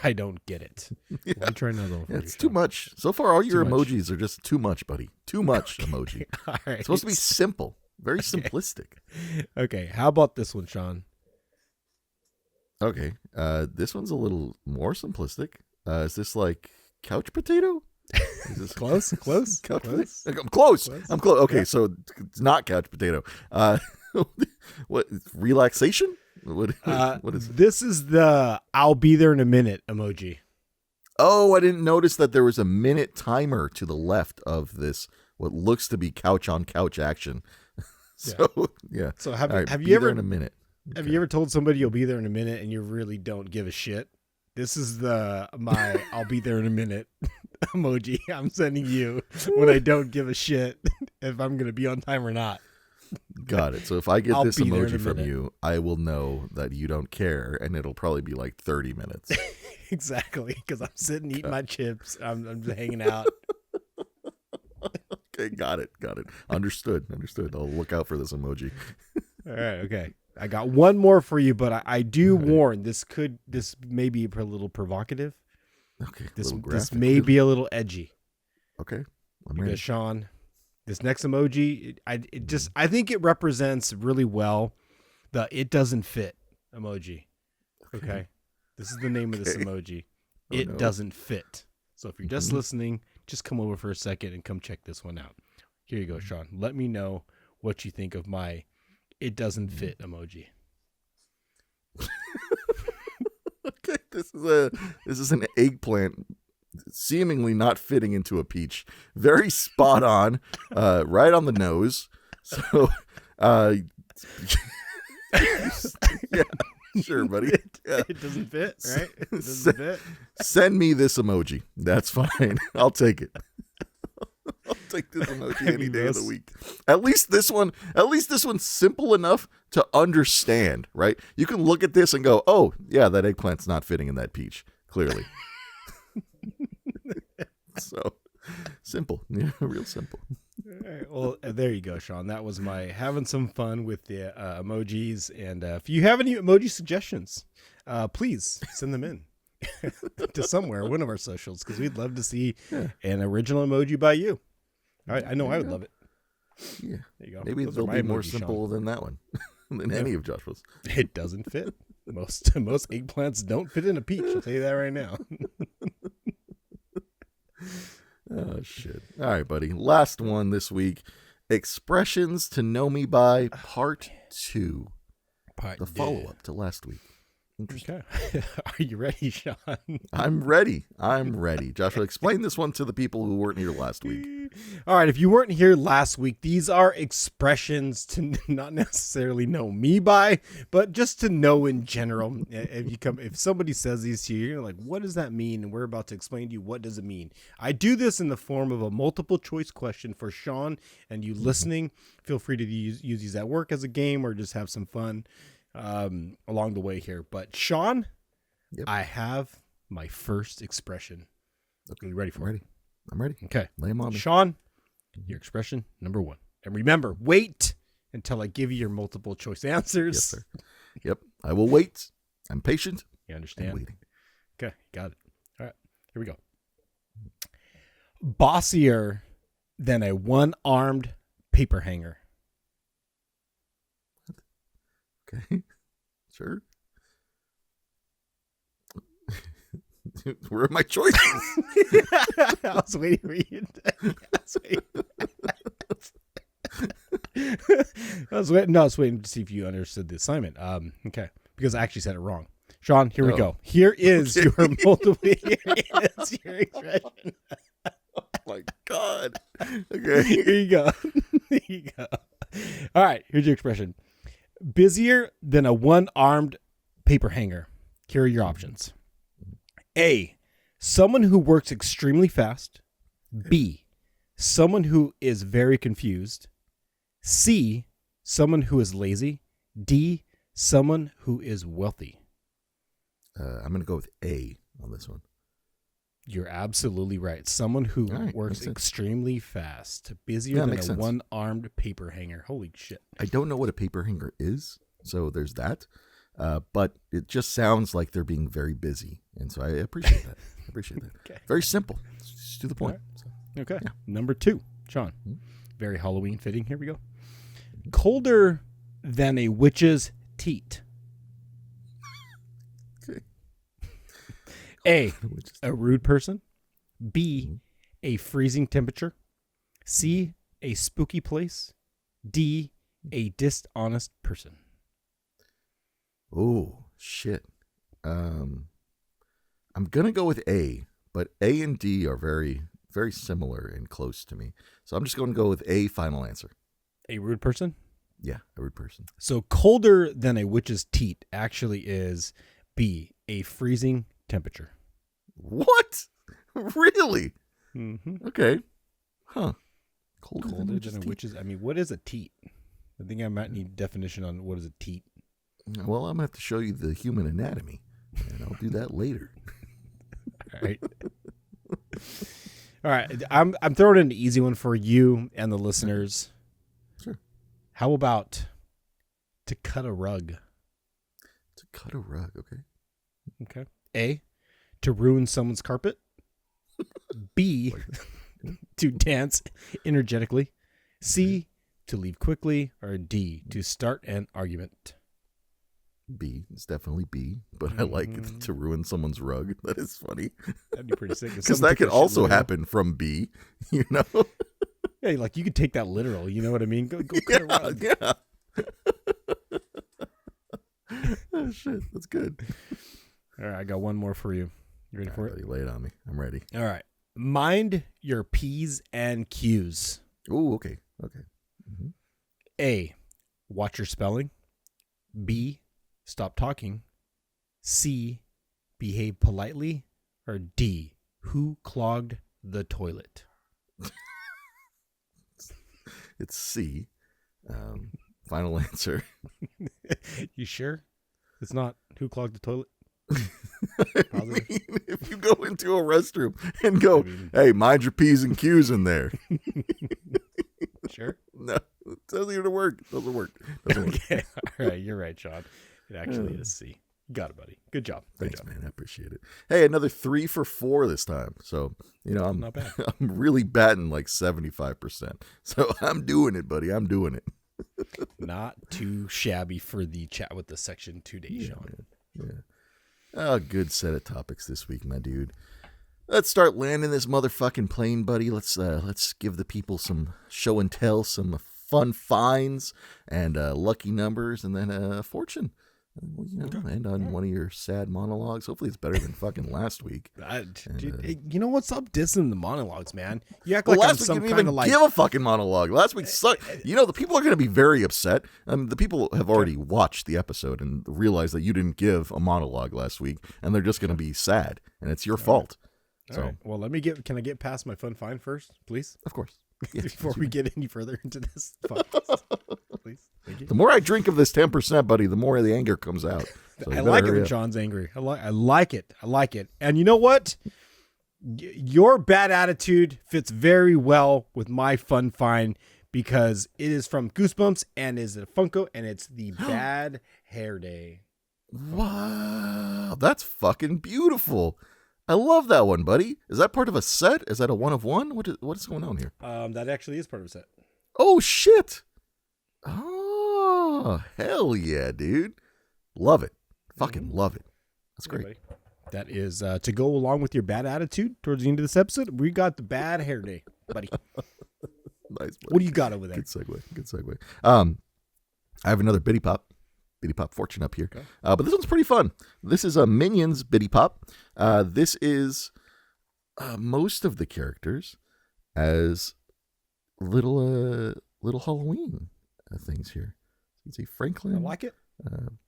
I don't get it. Yeah. Let me try another one for Yeah, you, it's Sean. too much. So far, all your Too much. emojis are just too much, buddy. Too much emoji. All right. It's supposed to be simple, very simplistic. Okay, how about this one, Sean? Okay, this one's a little more simplistic. Is this like couch potato? Is this Close? Close? couch Close? potato? I'm close. Close? I'm close. Okay, Yeah. so it's not couch potato. What relaxation? What is it? This is the I'll be there in a minute emoji. Oh, I didn't notice that there was a minute timer to the left of this. What looks to be couch on couch action. So yeah. So have All right, have be you ever there in a minute? have you ever told somebody you'll be there in a minute and you really don't give a shit? This is my I'll be there in a minute emoji I'm sending you when I don't give a shit if I'm gonna be on time or not. Got it. So if I get I'll this be there in a emoji from minute. you, I will know that you don't care, and it'll probably be like 30 minutes. Exactly, because I'm sitting eating my chips. I'm just hanging out. Okay, got it. Understood. I'll look out for this emoji. All right, okay. I got one more for you, but I do warn this may be a little provocative. Okay, This little this graphic. may be a little edgy. Okay, I'm Because ready. Sean, this next emoji, I think it represents really well the it doesn't fit emoji. Okay. This is the name of this Okay. emoji. Oh, It no. doesn't fit. So if you're just Mhm. listening, just come over for a second and come check this one out. Here you go, Sean. Let me know what you think of my it doesn't fit emoji. Okay, this is an eggplant seemingly not fitting into a peach. Very spot on, right on the nose. So, yeah, sure, buddy. Yeah. It doesn't fit, right? It doesn't fit. Send me this emoji. That's fine. I'll take it. I'll take this emoji I any mean, day of the those- week. At least this one's simple enough to understand, right? You can look at this and go, "Oh, yeah, that eggplant's not fitting in that peach." Clearly. So simple. Yeah, real simple. All right, well, there you go, Sean. That was my having some fun with the emojis. And if you have any emoji suggestions, please send them in to somewhere, one of our socials, because we'd love to see an original emoji by you. I know I would love it. Yeah. There you go. Maybe Those are they'll my be more emojis, Sean. simple than that one. Than any of Joshua's. It doesn't fit. Most eggplants don't fit in a peach. I'll tell you that right now. Oh shit. All right, buddy. Last one this week. Expressions to Know Me By Part 2. The follow-up to last week. Interesting. Okay. Are you ready, Sean? I'm ready. Joshua, explain this one to the people who weren't here last week. All right, if you weren't here last week, these are expressions to not necessarily know me by, but just to know in general. If somebody says these to you, you're like, what does that mean? And we're about to explain to you what does it mean. I do this in the form of a multiple choice question for Sean and you listening. Feel free to use these at work as a game or just have some fun along the way here. But Sean, Yep. I have my first expression. Okay. Are you ready for it? I'm ready. Okay. Lay 'em on me. Sean, your expression number 1. And remember, wait until I give you your multiple choice answers. Yes, sir. Yep. I will wait. I'm patient. You And understand? waiting. Okay, got it. All right, here we go. Bossier than a one-armed paper hanger. Okay. Sure. Where are my choices? I was waiting for you. I was waiting to see if you understood the assignment. Okay, because I actually said it wrong. Sean, here we go. Here is your multiple. Here is your expression. Oh my God. Okay. Here you go. Here you go. All right, here's your expression. Busier than a one-armed paper hanger. Here are your options. A, someone who works extremely fast. B, someone who is very confused. C, someone who is lazy. D, someone who is wealthy. I'm going to go with A on this one. You're absolutely right. Someone who Right, works makes sense. extremely fast. Busier Yeah, than makes a sense. one-armed paper hanger. Holy shit. I don't know what a paper hanger is, so there's that. But it just sounds like they're being very busy, and so I appreciate that. Okay. Very simple. Just to the point. So, Okay. Yeah. Number 2, Sean. Very Halloween fitting. Here we go. Colder than a witch's teat. okay. A, a rude person. B, a freezing temperature. C, a spooky place. D, a dishonest person. Oh, shit. I'm going to go with A, but A and D are very, very similar and close to me. So I'm just going to go with A, final answer. A rude person? Yeah, a rude person. So colder than a witch's teat actually is B, a freezing temperature. What? Really? Mm-hmm. Okay. Huh. Colder than a witch's. I mean, what is a teat? I think I might need definition on what is a teat. Well, I'm going to have to show you the human anatomy, and I'll do that later. All right. All right. I'm throwing in an easy one for you and the listeners. Sure. How about to cut a rug? To cut a rug, okay. Okay. A, to ruin someone's carpet. B, to dance energetically. C, to leave quickly. Or D, to start an argument. B. It's definitely B, but I like it to ruin someone's rug. That is funny. That'd be pretty sick. Because that could also happen from B, you know? Yeah, like you could take that literal. You know what I mean? Go cut a rug. Yeah. Oh, shit. That's good. All right, I got one more for you. You ready for it? You lay it on me. I'm ready. All right. Mind your P's and Q's. Oh, okay. Okay. A, watch your spelling. B, stop talking. C, behave politely. Or D, who clogged the toilet? It's C. Final answer. You sure? It's not who clogged the toilet? I mean, if you go into a restroom and go, hey, mind your P's and Q's in there. Sure? No, it doesn't even work. It doesn't work. Okay. All right. You're right, Sean. It actually is C. You got it, buddy. Good job. Good Thanks, job. man. I appreciate it. Hey, another 3 for 4 this time. So, you know, I'm Not bad. I'm really batting like 75%. So I'm doing it, buddy. I'm doing it. Not too shabby for the chat with the section today, Sean. Yeah. Oh, good set of topics this week, my dude. Let's start landing this motherfucking plane, buddy. Let's give the people some show and tell, some fun finds, and lucky numbers, and then a fortune. Well, you know, end on one of your sad monologues. Hopefully, it's better than fucking last week. You know what's up? Dissing the monologues, man. You act Well, like I'm last week you some didn't kind even of like. give a fucking monologue. Last week sucked. You know, the people are going to be very upset. The people have already watched the episode and realized that you didn't give a monologue last week, and they're just going to be sad, and it's your fault. All right. Well, let me get. Can I get past my fun find first, please? Of course. Yeah. Before we get any further into this podcast, please. Thank you. The more I drink of this 10%, buddy, the more the anger comes out. So I like it when John's angry. I like it. I like it. And you know what? Your bad attitude fits very well with my fun find because it is from Goosebumps and is a Funko and it's the Bad Hair Day. Wow, that's fucking beautiful. I love that one, buddy. Is that part of a set? Is that a one of one? What is going on here? That actually is part of a set. Oh, shit. Oh, hell yeah, dude. Love it. Fucking love it. That's great. Buddy. That is to go along with your bad attitude towards the end of this episode. We got the bad hair day, buddy. Nice, buddy. What do you got over there? Good segue. I have another Bitty Pop Fortune up here. Okay. But this one's pretty fun. This is a Minions Bitty Pop. This is most of the characters as little Halloween things here. You can see Franklin. I like it.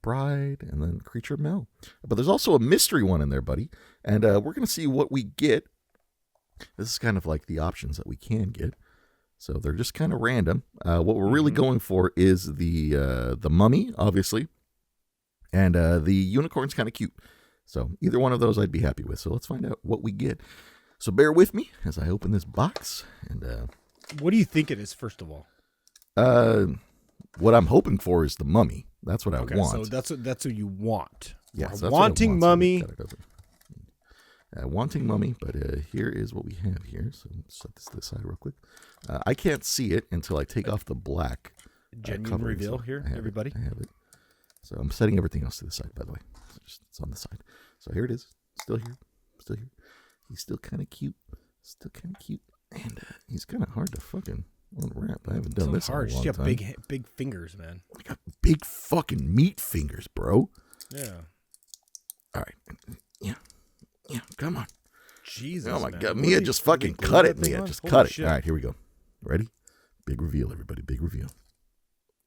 Bride, and then Creature of Mel. But there's also a mystery one in there, buddy. And we're going to see what we get. This is kind of like the options that we can get. So they're just kind of random. What we're really going for is the mummy, obviously. And the unicorn's kind of cute. So either one of those I'd be happy with. So let's find out what we get. So bear with me as I open this box. And what do you think it is, first of all? What I'm hoping for is the mummy. That's what I want. So that's what you want. Yes, that's wanting mummy. Wanting mummy, but here is what we have here. So set this to the side real quick. I can't see it until I take off the black. Genuine reveal here, everybody. I have it. So I'm setting everything else to the side, by the way. So it's on the side. So here it is. Still here. He's still kind of cute. And he's kind of hard to fucking unwrap. I haven't done this hard. in a long time. You have big fingers, man. I got big fucking meat fingers, bro. Yeah. All right. Yeah. Come on. Jesus. Oh my man. God, Mia, just fucking cut it, Mia. Just cut it. All right, here we go. Ready? Big reveal, everybody. Big reveal.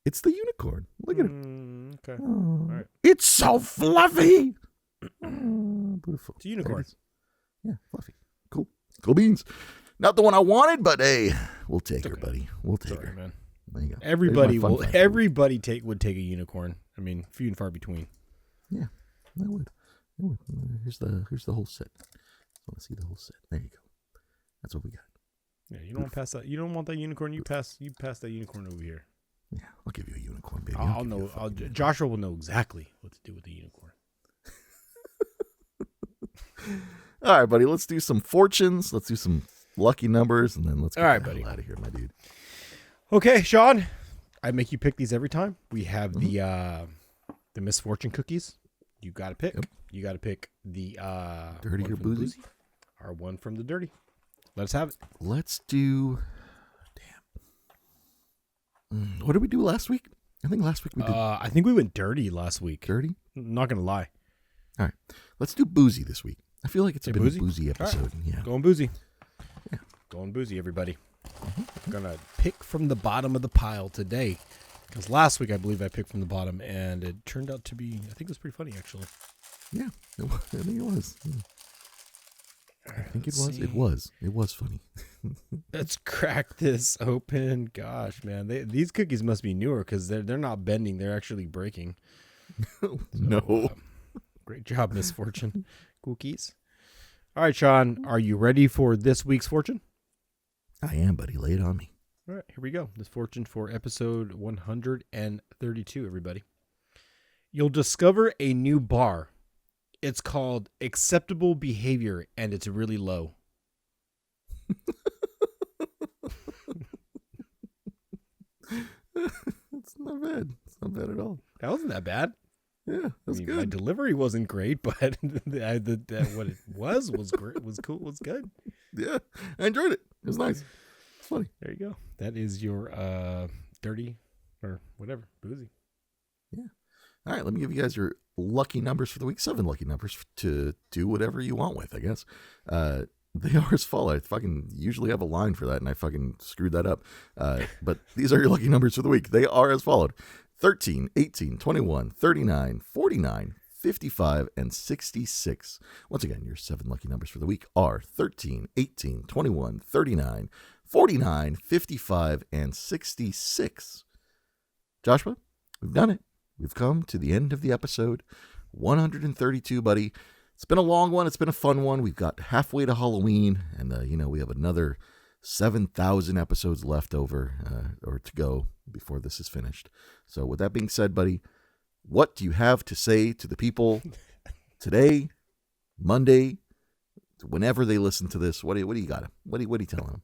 It's the unicorn. Look at it. Okay. Oh, all right. It's so fluffy. Oh, beautiful. It's a unicorn. Yeah, fluffy. Cool beans. Not the one I wanted, but hey, we'll take her, buddy. We'll take her, man. There you go. Everybody would take a unicorn. I mean, few and far between. Yeah, I would. Here's the whole set. I want to see the whole set. There you go. That's what we got. Yeah, you don't want to pass that. You don't want that unicorn. You pass that unicorn over here. Yeah, I'll give you a unicorn, baby. I'll know. Joshua will know exactly what to do with the unicorn. All right, buddy. Let's do some fortunes. Let's do some lucky numbers, and then let's get the hell out of here, my dude. Okay, Sean. I make you pick these every time. We have the misfortune cookies. You got to pick. Yep. You got to pick the dirty or boozy, or one from the dirty. Let's have it. Let's do. Damn. What did we do last week? I think last week we did. I think we went dirty last week. Dirty? I'm not gonna lie. All right, let's do boozy this week. I feel like it's been boozy? a boozy episode. Right. Yeah, going boozy. Yeah, going boozy, everybody. I'm gonna pick from the bottom of the pile today, because last week I believe I picked from the bottom, and it turned out to be. I think it was pretty funny, actually. Yeah, I think it was. Yeah. I think it was. It was funny. Let's crack this open. Gosh, man, these cookies must be newer because they're not bending; they're actually breaking. No. Great job, Misfortune. Cookies. All right, Sean, are you ready for this week's fortune? I am, buddy. Lay it on me. All right, here we go. This fortune for episode 132, everybody. You'll discover a new bar. It's called Acceptable Behavior, and it's really low. It's not bad. It's not bad at all. That wasn't that bad. Yeah, that's good. My delivery wasn't great, but what it was great. Was cool. Was good. Yeah, I enjoyed it. It was nice. It's funny. There you go. That is your dirty or whatever boozy. Yeah. All right, let me give you guys your lucky numbers for the week. 7 lucky numbers to do whatever you want with, I guess. They are as follows. I fucking usually have a line for that, and I fucking screwed that up. But these are your lucky numbers for the week. They are as followed. 13, 18, 21, 39, 49, 55, and 66. Once again, your 7 lucky numbers for the week are 13, 18, 21, 39, 49, 55, and 66. Joshua, we've done it. We've come to the end of the episode. 132, buddy. It's been a long one. It's been a fun one. We've got halfway to Halloween, and, we have another 7,000 episodes left over or to go before this is finished. So with that being said, buddy, what do you have to say to the people today, Monday, whenever they listen to this? What do you got? What are you telling them?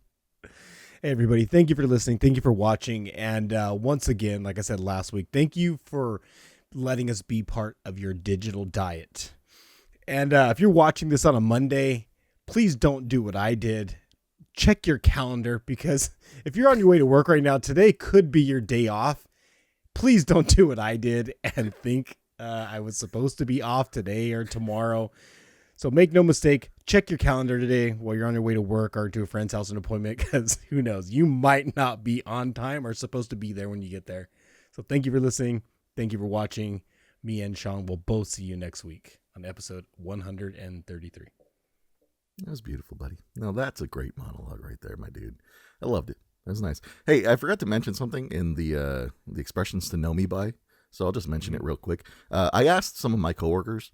Hey, everybody. Thank you for listening. Thank you for watching. And once again, like I said last week, thank you for letting us be part of your digital diet. And if you're watching this on a Monday, please don't do what I did. Check your calendar, because if you're on your way to work right now, today could be your day off. Please don't do what I did and think I was supposed to be off today or tomorrow. So make no mistake, check your calendar today while you're on your way to work or to a friend's house, an appointment, because who knows, you might not be on time or supposed to be there when you get there. So thank you for listening. Thank you for watching. Me and Sean will both see you next week on episode 133. That was beautiful, buddy. No, that's a great monologue right there, my dude. I loved it. That was nice. Hey, I forgot to mention something in the expressions to know me by, so I'll just mention it real quick. I asked some of my coworkers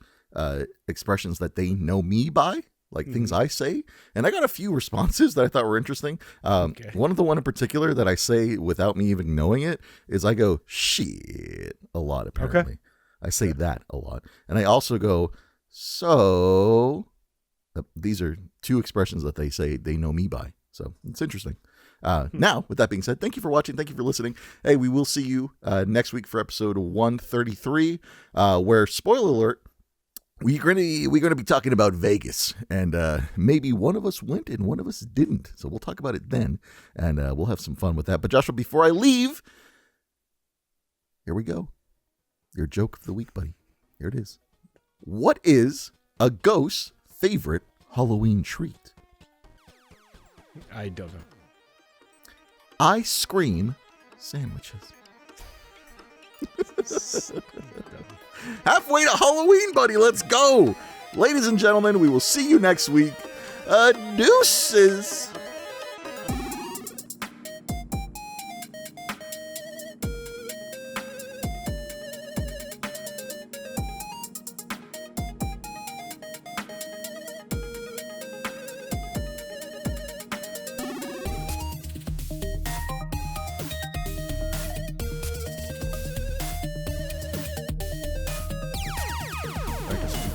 expressions that they know me by, like things I say, and I got a few responses that I thought were interesting. One of the one in particular that I say without me even knowing it is I go shit a lot. Apparently, I say that a lot, and I also go so. These are two expressions that they say they know me by, so it's interesting. Now, with that being said, thank you for watching. Thank you for listening. Hey, we will see you next week for episode 133, where, spoiler alert, we're going to be talking about Vegas, and maybe one of us went and one of us didn't. So we'll talk about it then, and we'll have some fun with that. But Joshua, before I leave, here we go. Your joke of the week, buddy. Here it is. What is a ghost's favorite Halloween treat? I don't know. I scream sandwiches. Halfway to Halloween, buddy. Let's go. Ladies and gentlemen, we will see you next week. Deuces.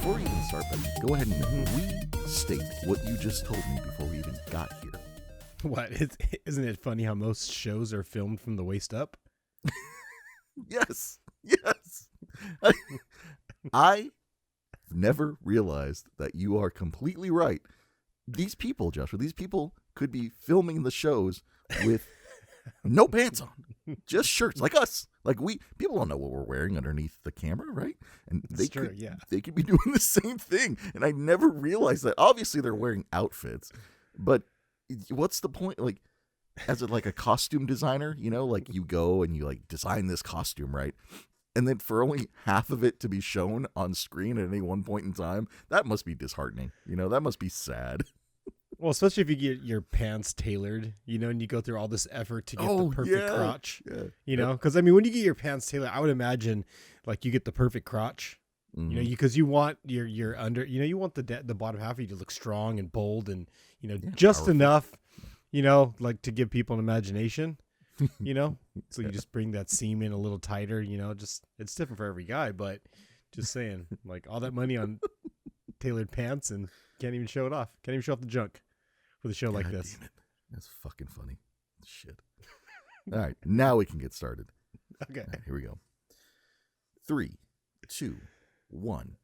Before we even start, buddy, go ahead and restate what you just told me before we even got here. What? Isn't it funny how most shows are filmed from the waist up? Yes. I never realized that you are completely right. These people, Joshua, could be filming the shows with no pants on, just shirts, like us. Like people don't know what we're wearing underneath the camera, right? And they could be doing the same thing. And I never realized that. Obviously, they're wearing outfits, but what's the point? Like, as like a costume designer, like you go and you like design this costume, right? And then for only half of it to be shown on screen at any one point in time, that must be disheartening. That must be sad. Well, especially if you get your pants tailored, and you go through all this effort to get the perfect crotch, because when you get your pants tailored, I would imagine like you get the perfect crotch, because you want your under, you want the bottom half of you to look strong and bold and, just powerful enough, like to give people an imagination, so you just bring that seam in a little tighter, just, it's different for every guy, but just saying, like all that money on tailored pants and can't even show it off. Can't even show off the junk with a show like this. Damn it. That's fucking funny. Shit. All right. Now we can get started. Okay. All right, here we go. 3, 2, 1.